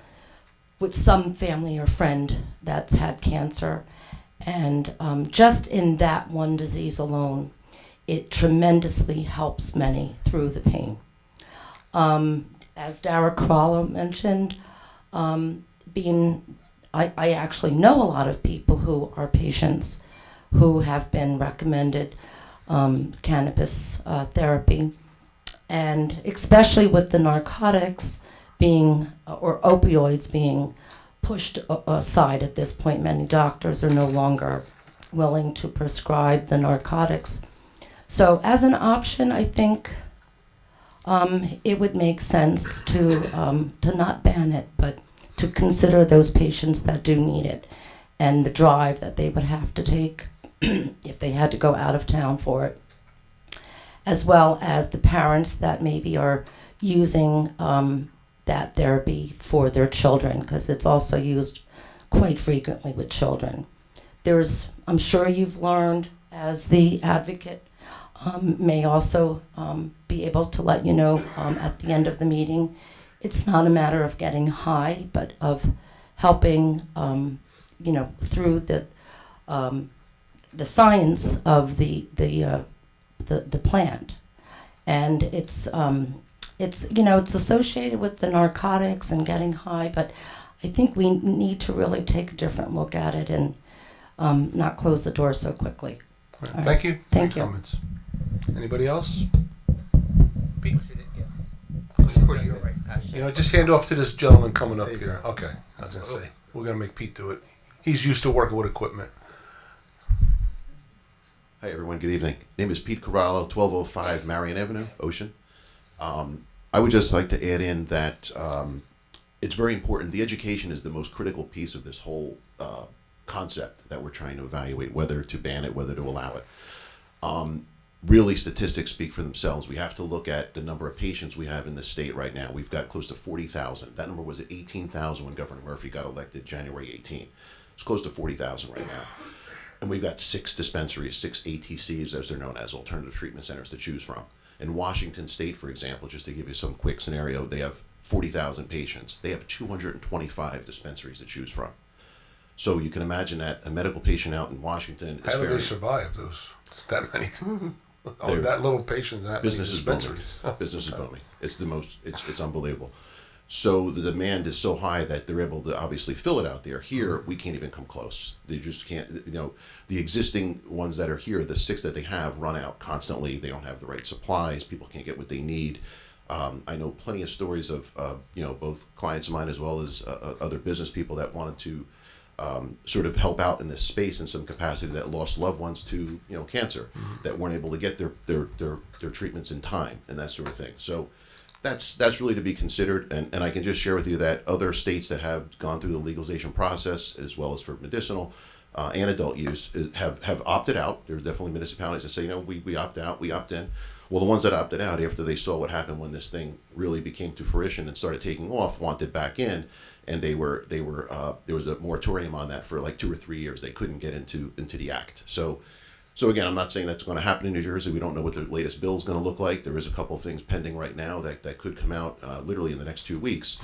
with some family or friend that's had cancer. And just in that one disease alone, it tremendously helps many through the pain. As Dara Corallo mentioned, I actually know a lot of people who are patients who have been recommended cannabis therapy. And especially with the narcotics being, or opioids being pushed aside at this point, many doctors are no longer willing to prescribe the narcotics. So as an option, I think it would make sense to not ban it, but to consider those patients that do need it and the drive that they would have to take if they had to go out of town for it, as well as the parents that maybe are using that therapy for their children, because it's also used quite frequently with children. I'm sure you've learned, as the advocate, may also be able to let you know at the end of the meeting, it's not a matter of getting high, but of helping, through the science of the plant, and it's associated with the narcotics and getting high, but I think we need to really take a different look at it and not close the door so quickly. Right. Thank you. Thank you. Comments. Anybody else? Pete? Just push it. Just hand off to this gentleman coming up here. Okay, I was gonna say we're gonna make Pete do it. He's used to working with equipment. Hi everyone, good evening. Name is Pete Corallo, 1205 Marion Avenue, Ocean. I would just like to add in that it's very important. The education is the most critical piece of this whole concept that we're trying to evaluate, whether to ban it, whether to allow it. Really, statistics speak for themselves. We have to look at the number of patients we have in the state right now. We've got close to 40,000. That number was at 18,000 when Governor Murphy got elected January 18. It's close to 40,000 right now. And we've got 6 dispensaries, 6 ATCs, as they're known as, alternative treatment centers, to choose from. In Washington State, for example, just to give you some quick scenario, they have 40,000 patients. They have 225 dispensaries to choose from. So you can imagine that a medical patient out in Washington is How do they survive those that many? Oh, that little patients, that many dispensaries. Business is booming. It's the most. It's unbelievable. So the demand is so high that they're able to obviously fill it out there. Here, we can't even come close. They just can't. You know, the existing ones that are here, the 6 that they have, run out constantly. They don't have the right supplies. People can't get what they need. I know plenty of stories of both clients of mine as well as other business people that wanted to sort of help out in this space in some capacity, that lost loved ones to cancer, that weren't able to get their treatments in time and that sort of thing. So that's really to be considered, and I can just share with you that other states that have gone through the legalization process, as well as for medicinal and adult use, have opted out. There's definitely municipalities that say, we opt out, we opt in. Well, the ones that opted out after they saw what happened when this thing really became to fruition and started taking off wanted back in, and there was a moratorium on that for like 2 or 3 years. They couldn't get into the act. So again, I'm not saying that's going to happen in New Jersey. We don't know what the latest bill is going to look like. There is a couple of things pending right now that could come out literally in the next 2 weeks.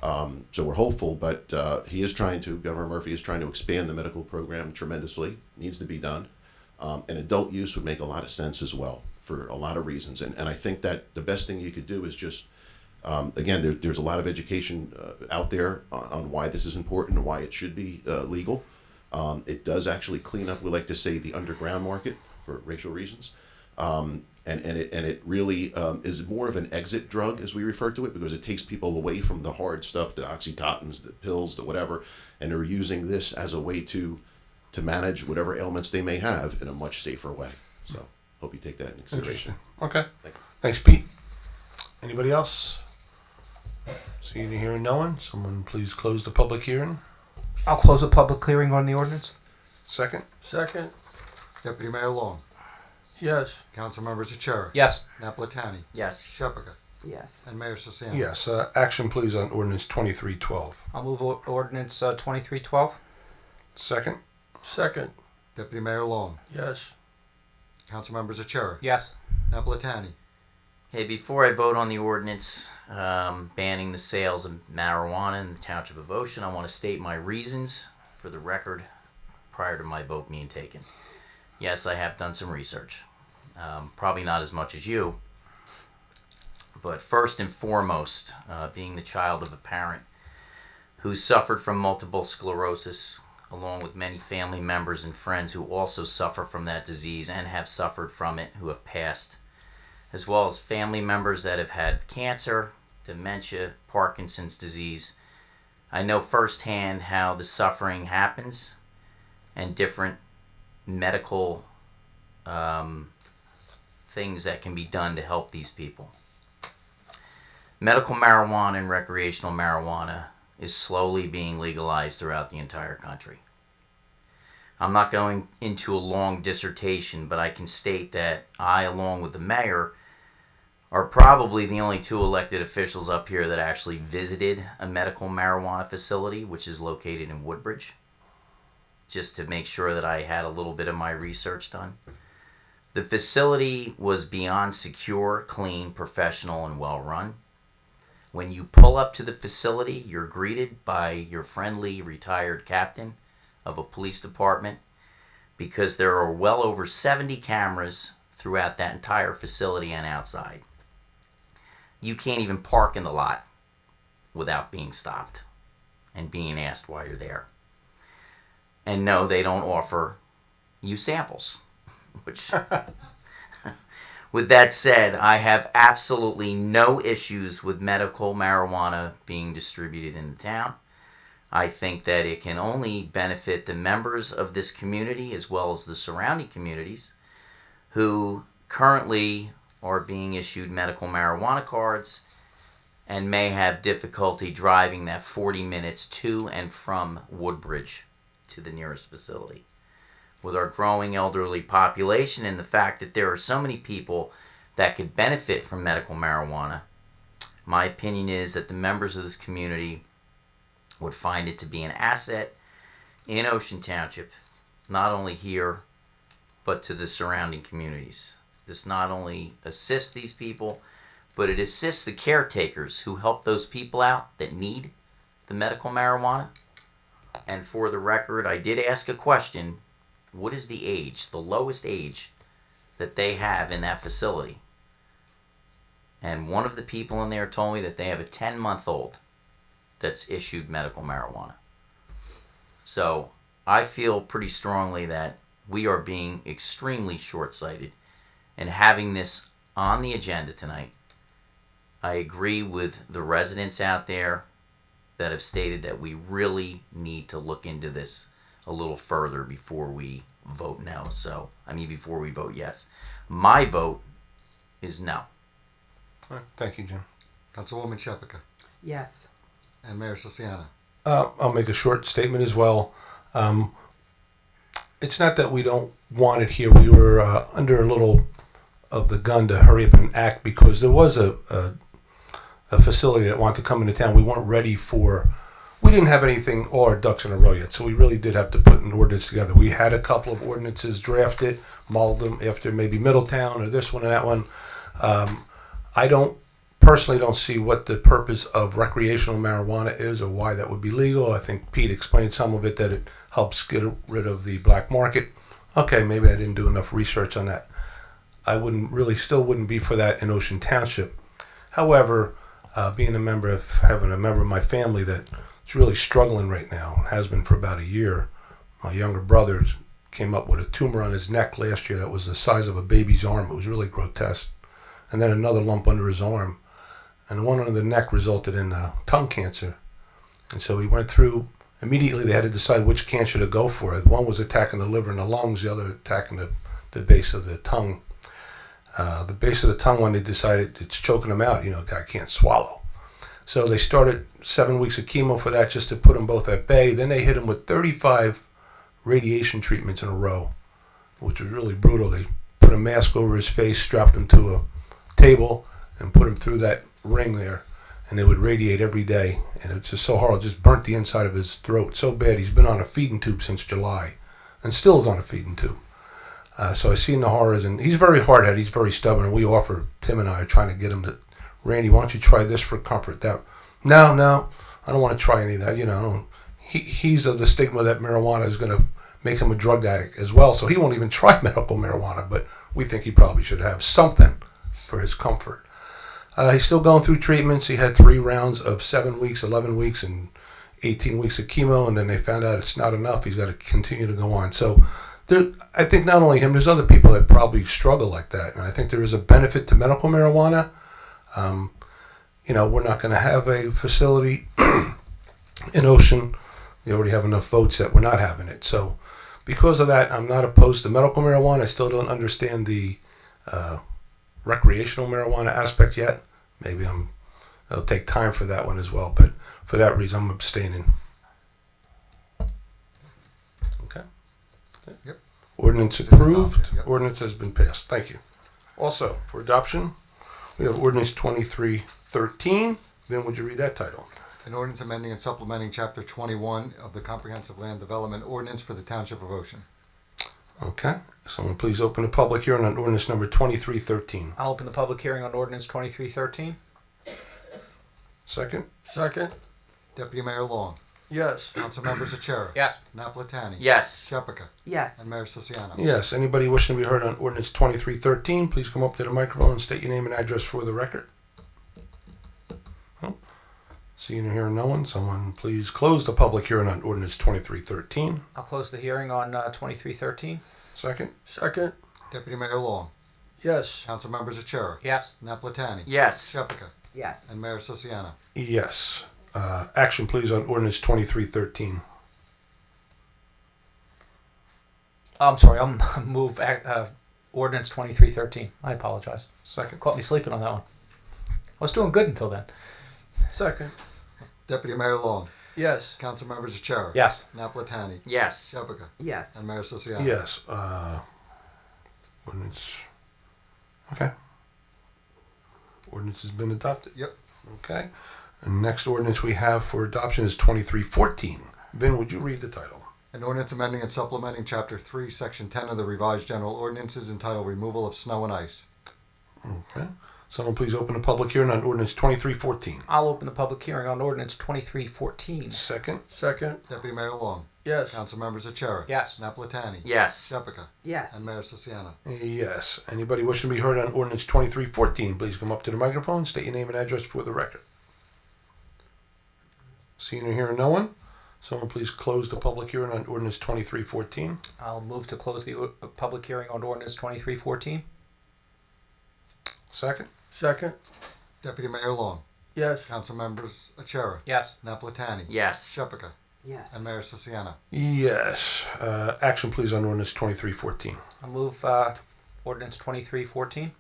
So we're hopeful, but Governor Murphy is trying to expand the medical program tremendously. It needs to be done. And adult use would make a lot of sense as well for a lot of reasons. And I think that the best thing you could do is just, again, there's a lot of education out there on why this is important and why it should be legal. It does actually clean up, we like to say, the underground market for racial reasons. And it really is more of an exit drug, as we refer to it, because it takes people away from the hard stuff, the Oxycontins, the pills, the whatever, and they're using this as a way to manage whatever ailments they may have in a much safer way. So hope you take that into consideration. Okay. Thanks, Pete. Anybody else? Seeing and hearing no one, someone please close the public hearing. I'll close the public hearing on the ordinance. Second. Second. Deputy Mayor Long. Yes. Council members Achara. Yes. Napolitani. Yes. Shepherd. Yes. And Mayor Sosano. Yes. Action please on ordinance 2312. I'll move ordinance 2312. Second. Second. Deputy Mayor Long. Yes. Council members Achara. Yes. Napolitani. Okay, before I vote on the ordinance banning the sales of marijuana in the Township of Ocean, I want to state my reasons for the record prior to my vote being taken. Yes, I have done some research. Probably not as much as you. But first and foremost, being the child of a parent who suffered from multiple sclerosis, along with many family members and friends who also suffer from that disease and have suffered from it, who have passed, as well as family members that have had cancer, dementia, Parkinson's disease. I know firsthand how the suffering happens and different medical things that can be done to help these people. Medical marijuana and recreational marijuana is slowly being legalized throughout the entire country. I'm not going into a long dissertation, but I can state that I, along with the mayor, are probably the only 2 elected officials up here that actually visited a medical marijuana facility, which is located in Woodbridge, just to make sure that I had a little bit of my research done. The facility was beyond secure, clean, professional, and well run. When you pull up to the facility, you're greeted by your friendly retired captain of a police department, because there are well over 70 cameras throughout that entire facility and outside. You can't even park in the lot without being stopped and being asked why you're there. And no, they don't offer you samples, which, with that said, I have absolutely no issues with medical marijuana being distributed in the town. I think that it can only benefit the members of this community as well as the surrounding communities who currently are being issued medical marijuana cards and may have difficulty driving that 40 minutes to and from Woodbridge to the nearest facility. With our growing elderly population and the fact that there are so many people that could benefit from medical marijuana, my opinion is that the members of this community would find it to be an asset in Ocean Township, not only here, but to the surrounding communities. This not only assists these people, but it assists the caretakers who help those people out that need the medical marijuana. And for the record, I did ask a question: what is the age, the lowest age that they have in that facility? And one of the people in there told me that they have a 10-month-old that's issued medical marijuana. So I feel pretty strongly that we are being extremely short-sighted in having this on the agenda tonight. I agree with the residents out there that have stated that we really need to look into this a little further before we vote no. Before we vote yes. My vote is no. All right, thank you, Jim. Councilwoman Shephaka. Yes. And Mayor Siciana. I'll make a short statement as well. It's not that we don't want it here. We were under a little of the gun to hurry up and act because there was a facility that wanted to come into town. We weren't ready for. We didn't have anything, all our ducks in a row yet, so we really did have to put an ordinance together. We had a couple of ordinances drafted, mulled them after maybe Middletown or this one or that one. I personally don't see what the purpose of recreational marijuana is or why that would be legal. I think Pete explained some of it, that it helps get rid of the black market. Okay, maybe I didn't do enough research on that. I still wouldn't be for that in Ocean Township. However, having a member of my family that is really struggling right now, has been for about a year. My younger brother came up with a tumor on his neck last year that was the size of a baby's arm. It was really grotesque. And then another lump under his arm. And the one under the neck resulted in tongue cancer. And so he went through, immediately they had to decide which cancer to go for. One was attacking the liver and the lungs, the other attacking the base of the tongue. The base of the tongue, when they decided it's choking him out, the guy can't swallow. So they started 7 weeks of chemo for that just to put them both at bay. Then they hit him with 35 radiation treatments in a row, which was really brutal. They put a mask over his face, strapped him to a table, and put him through that ring there, and they would radiate every day. And it's just so horrible. It just burnt the inside of his throat so bad. He's been on a feeding tube since July and still is on a feeding tube. So I've seen the horrors, and he's very hard-headed. He's very stubborn. And we offer, Tim and I are trying to get him to, Randy, why don't you try this for comfort? No, I don't want to try any of that. He's of the stigma that marijuana is going to make him a drug addict as well, so he won't even try medical marijuana, but we think he probably should have something for his comfort. He's still going through treatments. He had 3 rounds of 7 weeks, 11 weeks, and 18 weeks of chemo, and then they found out it's not enough. He's got to continue to go on. So I think not only him, there's other people that probably struggle like that, and I think there is a benefit to medical marijuana. We're not going to have a facility in Ocean. We already have enough votes that we're not having it. So because of that, I'm not opposed to medical marijuana. I still don't understand the recreational marijuana aspect yet. Maybe it'll take time for that one as well, but for that reason I'm abstaining. Okay. Yep. Ordinance approved. Yep. Ordinance has been passed. Thank you. Also, for adoption, we have ordinance 2313. Then would you read that title? An ordinance amending and supplementing Chapter 21 of the Comprehensive Land Development Ordinance for the Township of Ocean. Okay. Someone please open a public hearing on ordinance number 2313. I'll open the public hearing on ordinance 2313. Second. Second. Deputy Mayor Long. Yes. Councilmember Zachera. Yes. Napolitani. Yes. Shephaka. Yes. And Mayor Siciano. Yes. Anybody wishing to be heard on ordinance 2313, please come up to the microphone and state your name and address for the record. Oh. Seeing and hearing no one, someone please close the public hearing on ordinance 2313. I'll close the hearing on 2313. Second. Second. Deputy Mayor Long. Yes. Councilmember Zachera. Yes. Napolitani. Yes. Shephaka. Yes. And Mayor Siciano. Yes. Action please on ordinance 2313. I'm sorry, I'll move ordinance 2313. I apologize. Second. Caught me sleeping on that one. I was doing good until then. Second. Deputy Mayor Long. Yes. Council members Achara. Yes. Napolitani. Yes. Shephaka. Yes. And Mayor Siciano. Yes. Ordinance. Okay. Ordinance has been adopted. Yep. Okay. And next ordinance we have for adoption is 2314. Vin, would you read the title? An ordinance amending and supplementing Chapter 3, Section 10 of the Revised General Ordinances entitled Removal of Snow and Ice. Okay. Someone please open the public hearing on ordinance 2314. I'll open the public hearing on ordinance 2314. Second. Second. Deputy Mayor Long. Yes. Council members Achara. Yes. Napolitani. Yes. Shephaka. Yes. And Mayor Siciano. Yes. Anybody wishing to be heard on ordinance 2314, please come up to the microphone, state your name and address for the record. Seeing or hearing no one, someone please close the public hearing on ordinance 2314. I'll move to close the public hearing on ordinance 2314. Second. Second. Deputy Mayor Long. Yes. Council members Achara. Yes. Napolitani. Yes. Shephaka. Yes. And Mayor Siciano. Yes. Action please on ordinance 2314. I'll move ordinance 2314.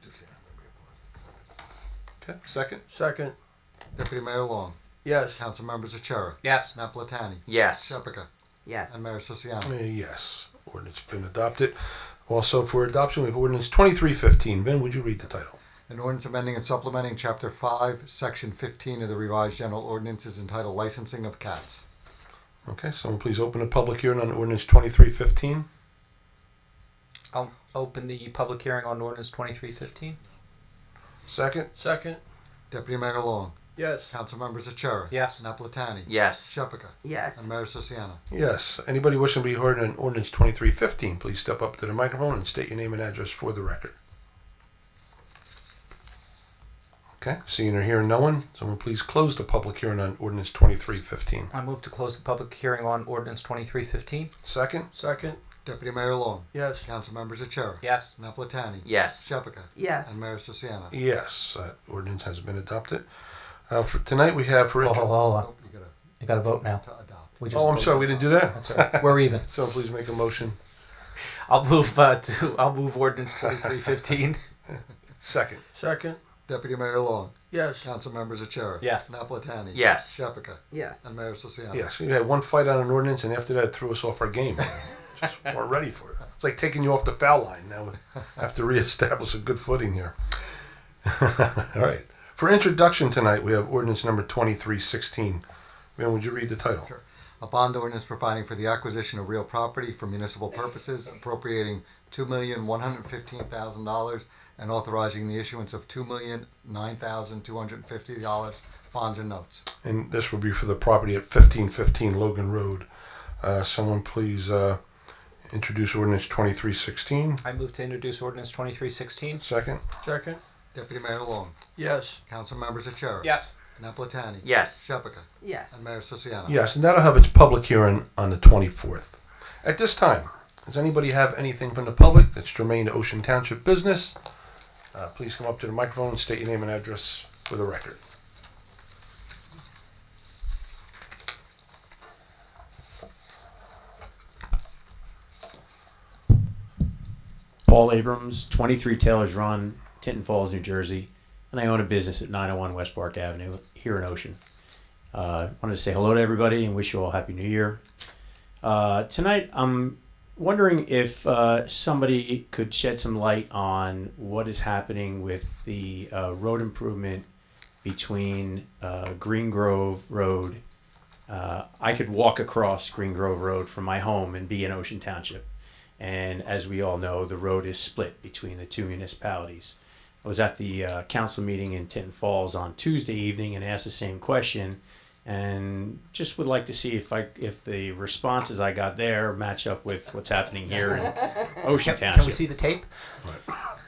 Okay. Second. Second. Deputy Mayor Long. Yes. Council members Achara. Yes. Napolitani. Yes. Shephaka. Yes. And Mayor Siciano. Yes. Ordinance been adopted. Also for adoption we have ordinance 2315. Ben, would you read the title? An ordinance amending and supplementing Chapter 5, Section 15 of the Revised General Ordinances entitled Licensing of Cats. Okay. Someone please open the public hearing on ordinance 2315. I'll open the public hearing on ordinance 2315. Second. Second. Deputy Mayor Long. Yes. Council members Achara. Yes. Napolitani. Yes. Shephaka. Yes. And Mayor Siciano. Yes. Anybody wishing to be heard on ordinance 2315, please step up to the microphone and state your name and address for the record. Okay. Seeing or hearing no one, someone please close the public hearing on ordinance 2315. I move to close the public hearing on ordinance 2315. Second. Second. Deputy Mayor Long. Yes. Council members Achara. Yes. Napolitani. Yes. Shephaka. Yes. And Mayor Siciano. Yes. Ordinance has been adopted. For tonight we have for Hold on. Nope, you You got to vote now. to adopt. We Oh, I'm sorry, we didn't do that. That's all right. We're even. So please make a motion. I'll move ordinance 2315. Second. Second. Deputy Mayor Long. Yes. Council members Achara. Yes. Napolitani. Yes. Shephaka. Yes. And Mayor Siciano. Yes. You had one fight on an ordinance, and after that, it threw us off our game. Just weren't ready for it. It's like taking you off the foul line. Now we have to reestablish a good footing here. All right. For introduction tonight, we have ordinance number 2316. Man, would you read the title? Sure. A bond ordinance providing for the acquisition of real property for municipal purposes, appropriating $2,115,000 and authorizing the issuance of $2,009,250 bonds and notes. And this will be for the property at 1515 Logan Road. Someone please introduce ordinance 2316. I move to introduce ordinance 2316. Second. Second. Deputy Mayor Long. Yes. Council members Achara. Yes. Napolitani. Yes. Shephaka. Yes. And Mayor Siciano. Yes, and that'll have its public hearing on the 24th. At this time, does anybody have anything from the public that's germane to Ocean Township business? Please come up to the microphone and state your name and address for the record. Paul Abrams, 23 Taylor's Run, Tinton Falls, New Jersey, and I own a business at 901 West Park Avenue here in Ocean. Wanted to say hello to everybody and wish you all Happy New Year. Tonight, I'm wondering if somebody could shed some light on what is happening with the road improvement between Green Grove Road. I could walk across Green Grove Road from my home and be in Ocean Township. And as we all know, the road is split between the two municipalities. I was at the council meeting in Tinton Falls on Tuesday evening and asked the same question, and just would like to see if the responses I got there match up with what's happening here in Ocean Township. Can we see the tape?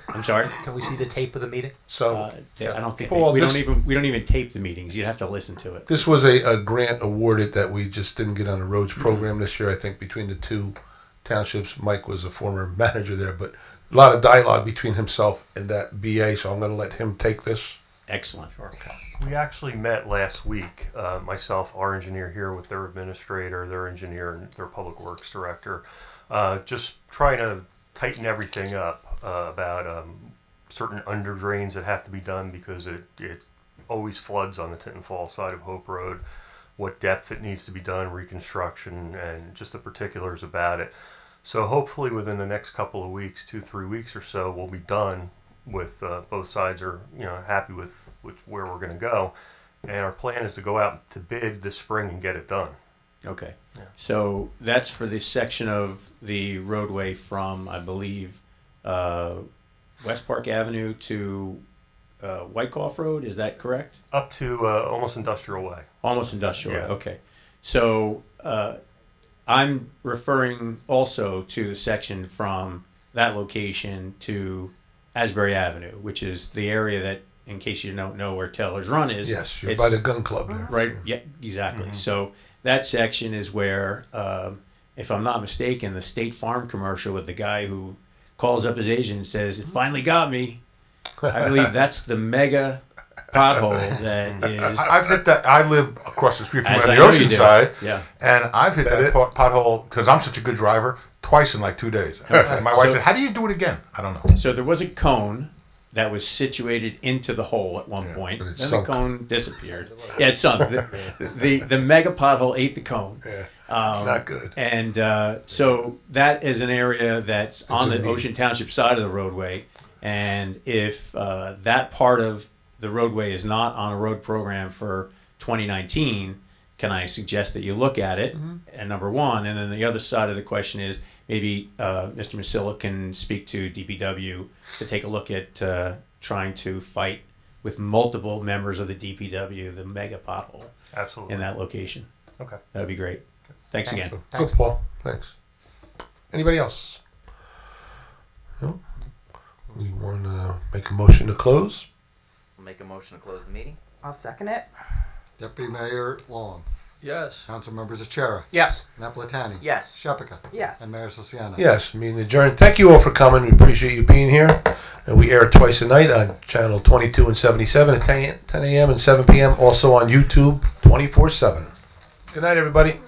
I'm sorry. Can we see the tape of the meeting? So I don't think Paul, we don't even tape the meetings. You'd have to listen to it. this was a grant awarded that we just didn't get on the roads program this year, I think, between the two townships. Mike was a former manager there, but a lot of dialogue between himself and that BA, so I'm going to let him take this. Excellent. We actually met last week, myself, our engineer here with their administrator, their engineer, and their public works director, just trying to tighten everything up about certain under drains that have to be done because always floods on the Tinton Falls side of Hope Road, what depth it needs to be done, reconstruction, and just the particulars about it. So hopefully within the next couple of weeks, 2-3 weeks or so, we'll be done with both sides are happy with where we're going to go, and our plan is to go out to bid this spring and get it done. Okay. Yeah. So that's for the section of the roadway from, I believe, West Park Avenue to Wyckoff Road. Is that correct? Up to almost Industrial Way. Almost Industrial Yeah. Way. Okay. So I'm referring also to the section from that location to Asbury Avenue, which is the area that, in case you don't know where Taylor's Run is. Yes, you're by the gun club there. Right. Yeah, exactly. So that section is where, if I'm not mistaken, the State Farm commercial with the guy who calls up his agent and says, "It finally got me." I believe that's the mega pothole that is. I've hit that. I live across the street from As on I the know you ocean do. side, Yeah. and I've hit that pothole because I'm such a good driver twice in like 2 days. And my wife So- said, "How do you do it again?" I don't know. So there was a cone that was situated into the hole at one point. but Then it the sunk. cone disappeared. Yeah, it sunk. The mega pothole ate the cone. Yeah, not good. And so that is an area that's on the Ocean Township side of the roadway. And if that part of the roadway is not on a road program for 2019, can I suggest that you look at it? And number one, and then the other side of the question is maybe Mr. Masilla can speak to DPW to take a look at trying to fight with multiple members of the DPW the mega pothole. Absolutely. In that location. Okay. That would be great. Thanks again. Good, Paul. Thanks. Anybody else? No? We want to make a motion to close? I'll make a motion to close the meeting. I'll second it. Deputy Mayor Long. Yes. Council members Achara. Yes. Napolitani. Yes. Shephaka. Yes. And Mayor Sosiano. Yes, meeting adjourned. Thank you all for coming. We appreciate you being here. And we air twice a night on channel 22 and 77 at 10 a.m. and 7 p.m. Also on YouTube 24/7. Good night, everybody.